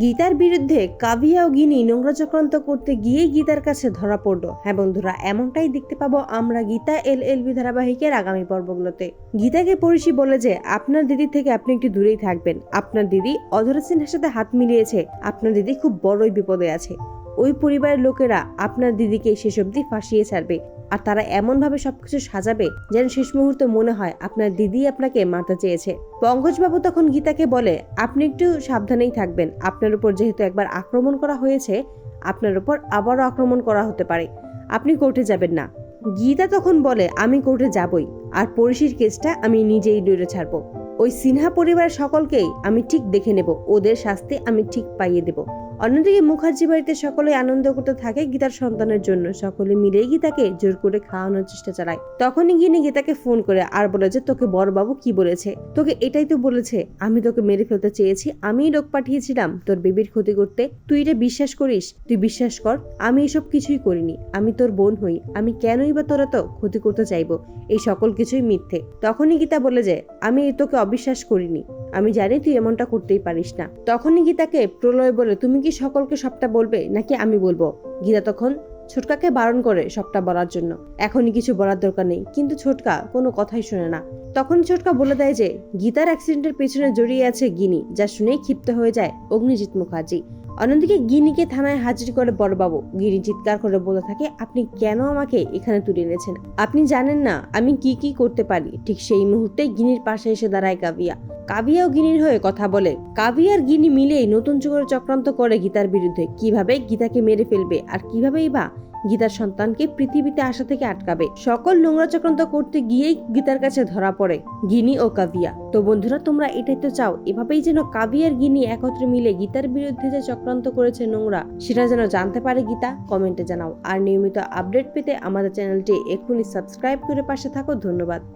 গীতার বিরুদ্ধে কাভিয়া ও গিনি নোংরা চক্রান্ত করতে গিয়েই গীতার কাছে ধরা পড়লো। হ্যাঁ বন্ধুরা, এমনটাই দেখতে পাবো আমরা গীতা এলএলবি ধারাবাহিকের আগামী পর্বগুলোতে। গীতাকে পড়শি বলে যে আপনার দিদি থেকে আপনি একটু দূরেই থাকবেন, আপনার দিদি অধরা সিনহার সাথে হাত মিলিয়েছে, আপনার দিদি খুব বড়ই বিপদে আছে। ওই পরিবারের লোকেরা আপনার দিদিকে শেষ অবধি ফাঁসিয়ে ছাড়বে, আর তারা এমন ভাবে সবকিছু সাজাবে যেন শেষ মুহূর্তে মনে হয় আপনার দিদি আপনাকে মারতে চেয়েছে। পঙ্কজবাবু তখন গীতাকে বলে আপনি একটু সাবধানেই থাকবেন, আপনার উপর যেহেতু একবার আক্রমণ করা হয়েছে, আপনার উপর আবারও আক্রমণ করা হতে পারে, আপনি কোর্টে যাবেন না। গীতা তখন বলে আমি কোর্টে যাবই, আর পরিশির কেসটা আমি নিজেই লড়ে ছাড়বো। ওই সিনহা পরিবারের সকলকেই আমি ঠিক দেখে নেব, ওদের শাস্তি আমি ঠিক পাইয়ে দেব। অন্যদিকে মুখার্জি বাড়িতে সকলে আনন্দ করতে থাকে গীতার সন্তানের জন্য, সকলে মিলেই গীতাকে জোর করে খাওয়ানোর চেষ্টা চালায়। তখনই গিনি গীতাকে ফোন করে আর বলে যে তোকে বড়বাবু কি বলেছে, তোকে এটাই তো বলেছে আমি তোকে মেরে ফেলতে চেয়েছি, আমিই লোক পাঠিয়েছিলাম তোর বেবির ক্ষতি করতে, তুই এটা বিশ্বাস করিস? তুই বিশ্বাস কর আমি এসব কিছুই করিনি, আমি তোর বোন হই, আমি কেনই বা তোরা তো ক্ষতি করতে চাইবো, এই সকল কিছুই মিথ্যে। তখনই গীতা বলে যে আমি তোকে অবিশ্বাস করিনি, আমি জানি তুই এমনটা করতেই পারিস না। তখনই গীতাকে প্রলয় বলে তুমি কি সকলকে সবটা বলবে নাকি আমি বলবো? গীতা তখন ছোটকাকে বারণ করে সবটা বলার জন্য, এখনই কিছু বলার দরকার নেই, কিন্তু ছোটকা কোনো কথাই শোনে না। তখন ছোটকা বলে দেয় যে গীতার অ্যাক্সিডেন্টের পেছনে জড়িয়ে আছে গিনি, যা শুনেই ক্ষিপ্ত হয়ে যায় অগ্নিজিৎ মুখার্জি। অন্যদিকে গিনিকে থানায় হাজির করে বড়বাবু। গিনি চিৎকার করে বলে থাকে আপনি কেন আমাকে এখানে তুলে এনেছেন, আপনি জানেন না আমি কি কি করতে পারি। ঠিক সেই মুহূর্তে গিনির পাশে এসে দাঁড়ায় কাভিয়া। কাভিয়া ও গিনির হয়ে কথা বলে। কাভিয়া আর গিনি মিলেই নতুন করে চক্রান্ত করে গীতার বিরুদ্ধে, কিভাবে গীতাকে মেরে ফেলবে আর কিভাবেই বা গীতার সন্তানকে পৃথিবীতে আসা থেকে আটকাবে। সকল নোংরা চক্রান্ত করতে গিয়েই গীতার কাছে ধরা পড়ে গিনি ও কাভিয়া। তো বন্ধুরা, তোমরা এটাই তো চাও, এভাবেই যেন কাভিয়া আর গিনি একত্রে মিলে গীতার বিরুদ্ধে যে চক্রান্ত করেছে নোংরা, সেটা যেন জানতে পারে গীতা। কমেন্টে জানাও। আর নিয়মিত আপডেট পেতে আমাদের চ্যানেলটি এক্ষুনি সাবস্ক্রাইব করে পাশে থাকো। ধন্যবাদ।